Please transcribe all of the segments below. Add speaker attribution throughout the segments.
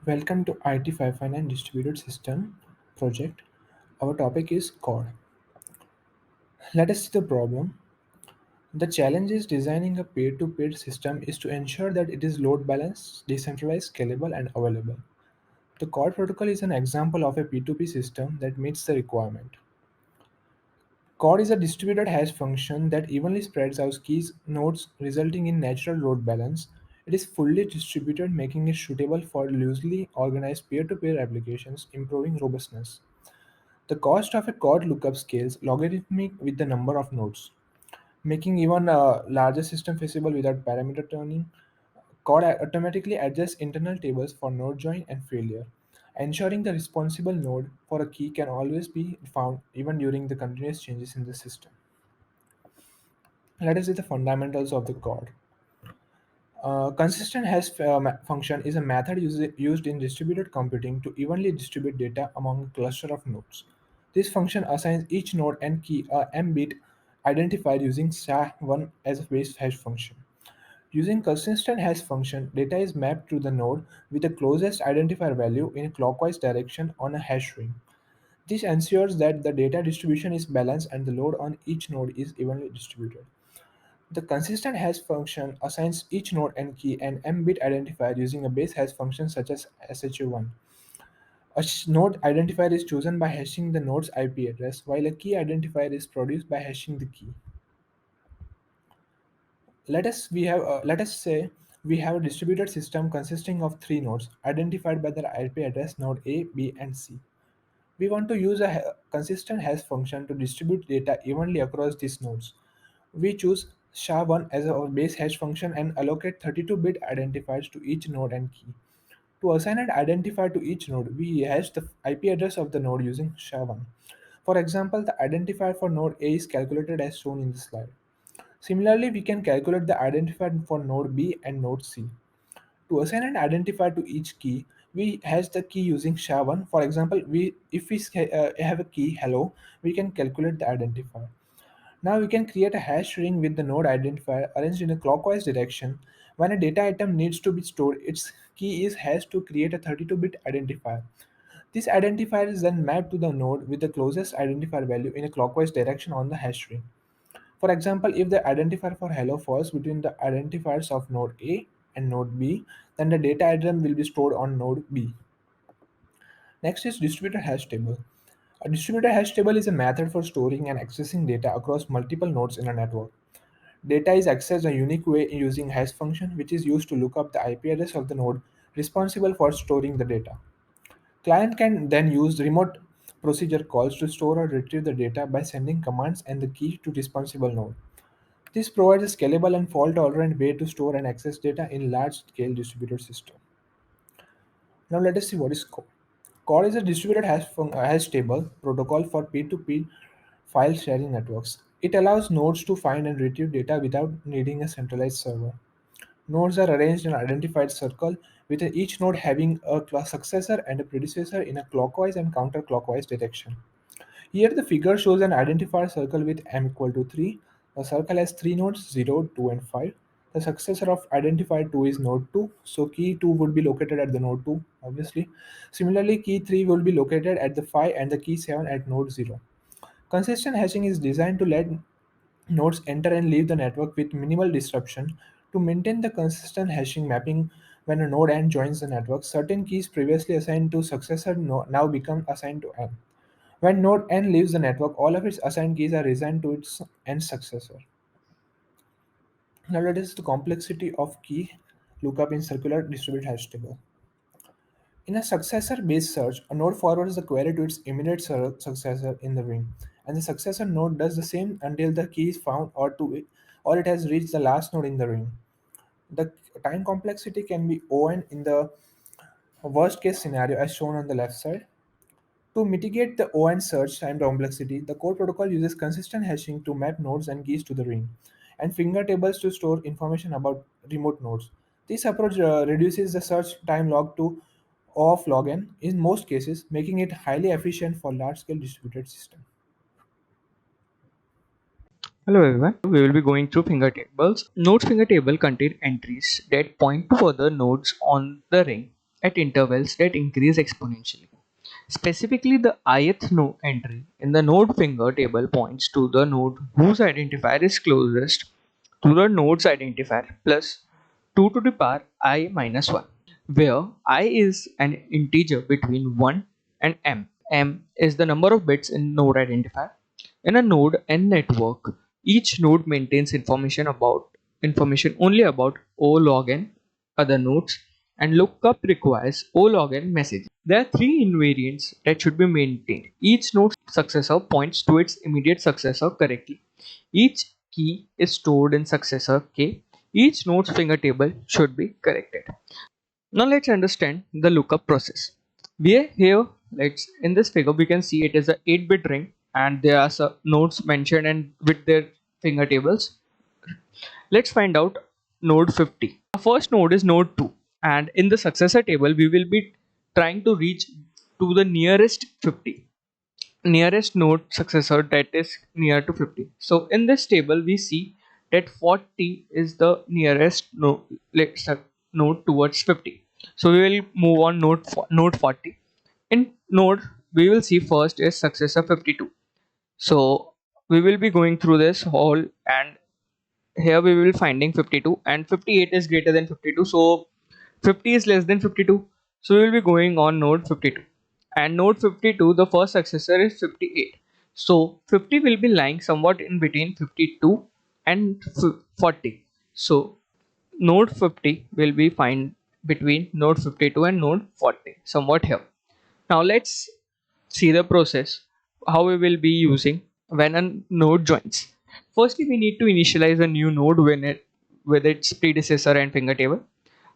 Speaker 1: Welcome to IT-559 Distributed System project. Our topic is Chord. Let us see the problem. The challenge is designing a peer-to-peer system is to ensure that it is load balanced, decentralized, scalable, and available. The Chord protocol is an example of a P2P system that meets the requirement. Chord is a distributed hash function that evenly spreads out keys nodes resulting in natural load balance. It is fully distributed, making it suitable for loosely organized peer-to-peer applications, improving robustness. The cost of a chord lookup scales logarithmic with the number of nodes, making even a larger system feasible without parameter tuning. Chord automatically adjusts internal tables for node join and failure, ensuring the responsible node for a key can always be found even during the continuous changes in the system. Let us see the fundamentals of the chord. Consistent hash function is a method used in distributed computing to evenly distribute data among a cluster of nodes. This function assigns each node and key a m-bit identifier using SHA-1 as a base hash function. Using consistent hash function, data is mapped to the node with the closest identifier value in a clockwise direction on a hash ring. This ensures that the data distribution is balanced and the load on each node is evenly distributed. The consistent hash function assigns each node and key an m-bit identifier using a base hash function such as SHA-1. A node identifier is chosen by hashing the node's IP address, while a key identifier is produced by hashing the key. Let us say we have a distributed system consisting of three nodes identified by their IP address node A, B, and C. We want to use a consistent hash function to distribute data evenly across these nodes. We choose SHA-1 as our base hash function and allocate 32-bit identifiers to each node and key. To assign an identifier to each node, we hash the IP address of the node using SHA-1. For example, the identifier for node A is calculated as shown in the slide. Similarly, we can calculate the identifier for node B and node C. To assign an identifier to each key, we hash the key using SHA-1. For example, if we have a key hello, we can calculate the identifier. Now we can create a hash ring with the node identifier arranged in a clockwise direction. When a data item needs to be stored, its key is hashed to create a 32-bit identifier. This identifier is then mapped to the node with the closest identifier value in a clockwise direction on the hash ring. For example, if the identifier for hello falls between the identifiers of node A and node B, then the data item will be stored on node B. Next is distributed hash table. A distributed hash table is a method for storing and accessing data across multiple nodes in a network. Data is accessed a unique way using hash function, which is used to look up the IP address of the node responsible for storing the data. Client can then use remote procedure calls to store or retrieve the data by sending commands and the key to responsible node. This provides a scalable and fault-tolerant way to store and access data in large-scale distributed system. Now let us see what is Chord. Chord is a distributed hash table protocol for P2P file sharing networks. It allows nodes to find and retrieve data without needing a centralized server. Nodes are arranged in an identified circle, with each node having a successor and a predecessor in a clockwise and counterclockwise direction. Here the figure shows an identifier circle with m equal to 3. The circle has three nodes 0, 2, and 5. The successor of identifier 2 is node 2, so key 2 would be located at the node 2, obviously. Similarly, key 3 will be located at the 5 and the key 7 at node 0. Consistent hashing is designed to let nodes enter and leave the network with minimal disruption. To maintain the consistent hashing mapping, when a node n joins the network, certain keys previously assigned to successor now become assigned to n. When node n leaves the network, all of its assigned keys are assigned to its n successor. Now let us the complexity of key lookup in circular distributed hash table. In a successor-based search, a node forwards the query to its immediate successor in the ring, and the successor node does the same until the key is found or it has reached the last node in the ring. The time complexity can be O(n) in the worst case scenario as shown on the left side. To mitigate the O and search time complexity, the core protocol uses consistent hashing to map nodes and keys to the ring, and finger tables to store information about remote nodes. This approach reduces the search time log to O of log n in most cases, making it highly efficient for large-scale distributed systems.
Speaker 2: Hello everyone, we will be going through finger tables. Nodes finger table contain entries that point to other nodes on the ring. at intervals that increase exponentially. Specifically, the ith node entry in the node finger table points to the node whose identifier is closest to the node's identifier plus 2 to the power I minus 1, where I is an integer between 1 and m. M is the number of bits in node identifier. In a node n network, each node maintains information only about O log n other nodes, and lookup requires O log n messages. There are three invariants that should be maintained. Each node successor points to its immediate successor correctly. Each key is stored in successor k. Each node's finger table should be corrected. Now let's understand the lookup process. We are here, let's in this figure we can see it is a 8-bit ring and there are some nodes mentioned and with their finger tables. Let's find out node 50. Our first node is node 2, and in the successor table we will be trying to reach to the nearest node successor that is near to 50. So in this table we see that 40 is the nearest node towards 50. So we will move on node 40. In node we will see first is successor 52. So we will be going through this whole, and here we will be finding 52 and 58 is greater than 52, so 50 is less than 52, so we will be going on node 52, and node 52 the first successor is 58, so 50 will be lying somewhat in between 52 and 40, so node 50 will be find between node 52 and node 40 somewhat here. Now let's see the process how we will be using when a node joins. Firstly, we need to initialize a new node with its predecessor and finger table.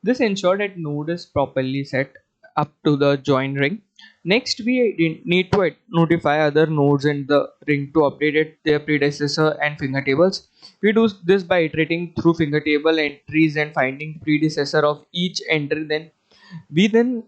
Speaker 2: This ensures that node is properly set up to the join ring. Next, we need to notify other nodes in the ring to update their predecessor and finger tables. We do this by iterating through finger table entries and finding predecessor of each entry. Then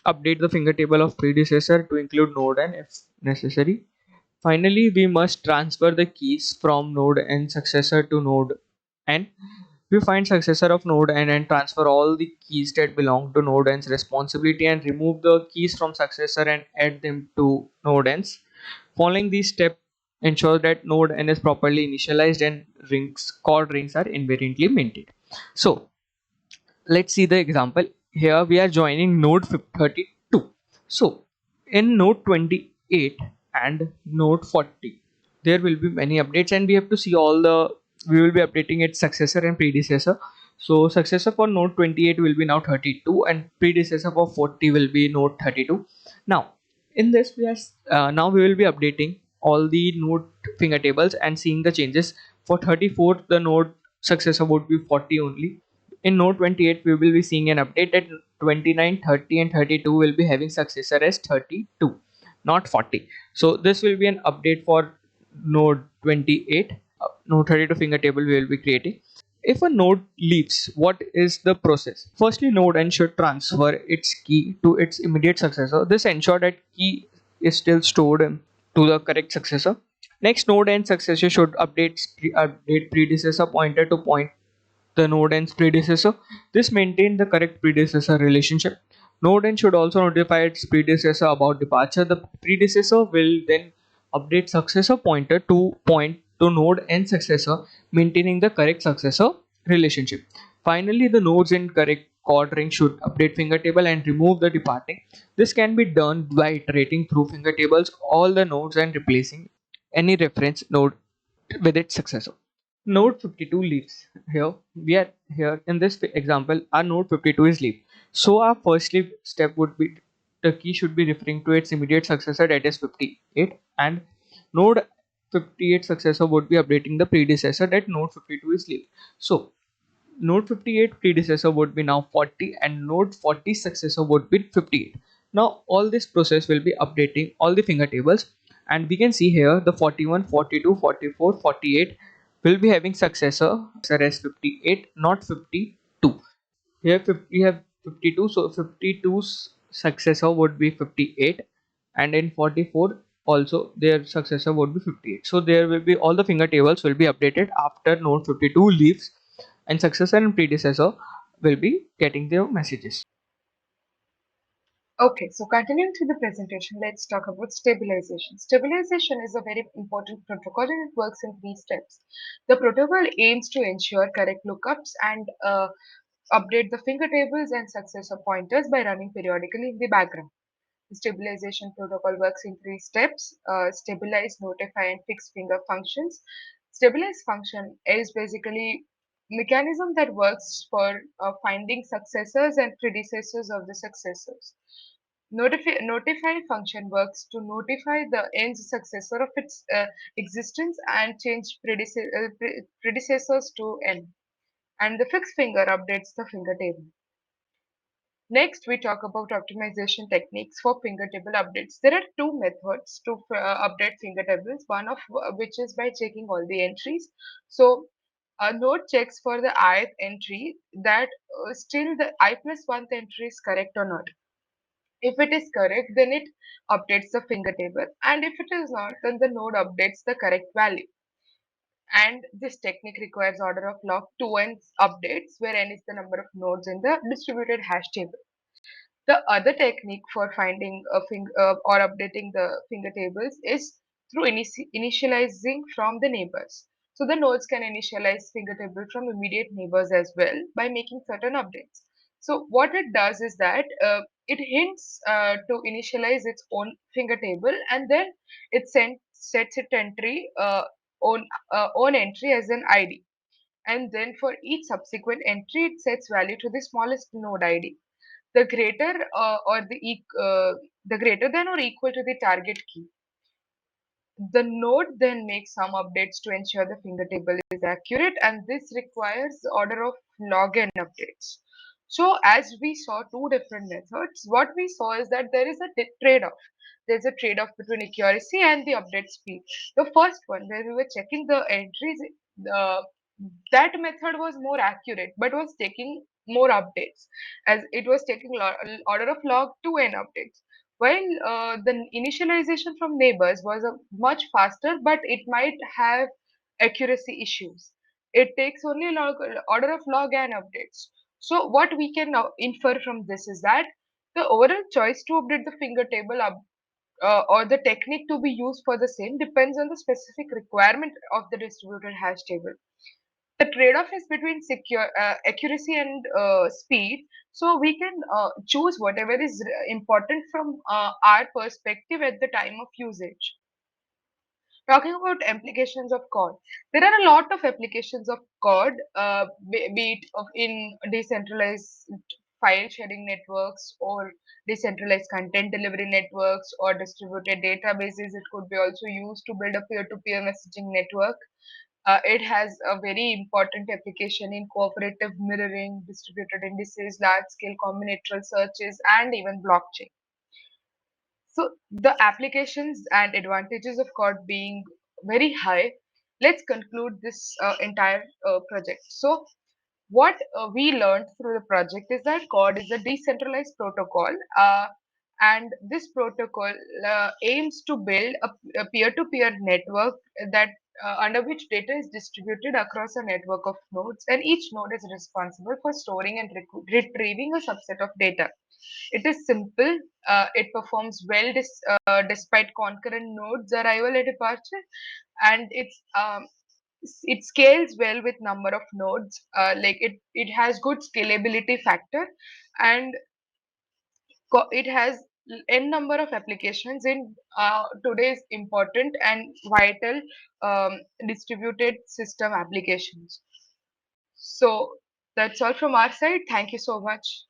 Speaker 2: update the finger table of predecessor to include node n if necessary. Finally, we must transfer the keys from node n successor to node n. We find successor of node n and transfer all the keys that belong to node n's responsibility and remove the keys from successor and add them to node n's. Following these steps ensure that node n is properly initialized and chord rings are invariantly maintained. So let's see the example. Here we are joining node 32. So in node 28 and node 40 there will be many updates, and we have to see we will be updating its successor and predecessor. So successor for node 28 will be now 32 and predecessor for 40 will be node 32. Now in this we are now we will be updating all the node finger tables and seeing the changes. For 34 the node successor would be 40 only. In node 28 we will be seeing an update that 29, 30 and 32 will be having successor as 32, not 40. So this will be an update for node 28. Node 32 finger table we will be creating. If a node leaves, what is the process? Firstly, node n should transfer its key to its immediate successor. This ensures that key is still stored to the correct successor. Next, node n successor should update predecessor pointer to point the node n's predecessor. This maintains the correct predecessor relationship. Node n should also notify its predecessor about departure. The predecessor will then update successor pointer to point to node n successor, maintaining the correct successor relationship. Finally, the nodes in correct chord ring should update finger table and remove the departing. This can be done by iterating through finger tables all the nodes and replacing any reference node with its successor. Node 52 leaves. Here we are here in this example our node 52 is leaf. So our first leaf step would be the key should be referring to its immediate successor, that is 58, and node 58 successor would be updating the predecessor, that node 52 is leaf. So node 58 predecessor would be now 40 and node 40 successor would be 58. Now all this process will be updating all the finger tables, and we can see here the 41, 42, 44, 48 will be having successor as 58, not 52. Here we have 52, so 52's successor would be 58, and in 44 also their successor would be 58. So there will be all the finger tables will be updated after node 52 leaves, and successor and predecessor will be getting their messages.
Speaker 3: Okay, so continuing to the presentation, let's talk about stabilization. Stabilization is a very important protocol and it works in three steps. The protocol aims to ensure correct lookups and update the finger tables and successor pointers by running periodically in the background. The stabilization protocol works in three steps: stabilize, notify, and fix finger functions. Stabilize function is basically mechanism that works for finding successors and predecessors of the successors. Notify function works to notify the end's successor of its existence and change predecessors to n. And the fixed finger updates the finger table. Next, we talk about optimization techniques for finger table updates. There are two methods to update finger tables, one of which is by checking all the entries. So, a node checks for the ith entry that still the I plus 1th entry is correct or not. If it is correct, then it updates the finger table, and if it is not, then the node updates the correct value. And this technique requires order of log 2n updates, where n is the number of nodes in the distributed hash table. The other technique for finding or updating the finger tables is through initializing from the neighbors. So the nodes can initialize finger table from immediate neighbors as well by making certain updates. So what it does is that it hints to initialize its own finger table, and then sets its entry own entry as an ID, and then for each subsequent entry it sets value to the smallest node ID. The greater the greater than or equal to the target key. The node then makes some updates to ensure the finger table is accurate, and this requires order of log n updates. So as we saw two different methods, what we saw is that there is a trade-off. There's a trade-off between accuracy and the update speed. The first one, where we were checking the entries, uh, that method was more accurate but was taking more updates, as it was taking order of log 2n updates, while the initialization from neighbors was a much faster, but it might have accuracy issues. It takes only order of log n updates. So what we can now infer from this is that the overall choice to update the finger table or the technique to be used for the same depends on the specific requirement of the distributed hash table. The trade-off is between secure accuracy and speed, so we can choose whatever is important from our perspective at the time of usage. Talking about applications of Chord, there are a lot of applications of Chord, be it in decentralized file sharing networks or decentralized content delivery networks or distributed databases. It could be also used to build a peer-to-peer messaging network. It has a very important application in cooperative mirroring, distributed indices, large-scale combinatorial searches, and even blockchain. So the applications and advantages of Chord being very high, let's conclude this entire project. So what we learned through the project is that Chord is a decentralized protocol, and this protocol aims to build a peer-to-peer network that under which data is distributed across a network of nodes, and each node is responsible for storing and retrieving a subset of data. It is simple. It performs well despite concurrent nodes arrival at departure, and it scales well with number of nodes. Like it has good scalability factor, and it has n number of applications in today's important and vital distributed system applications. So that's all from our side. Thank you so much.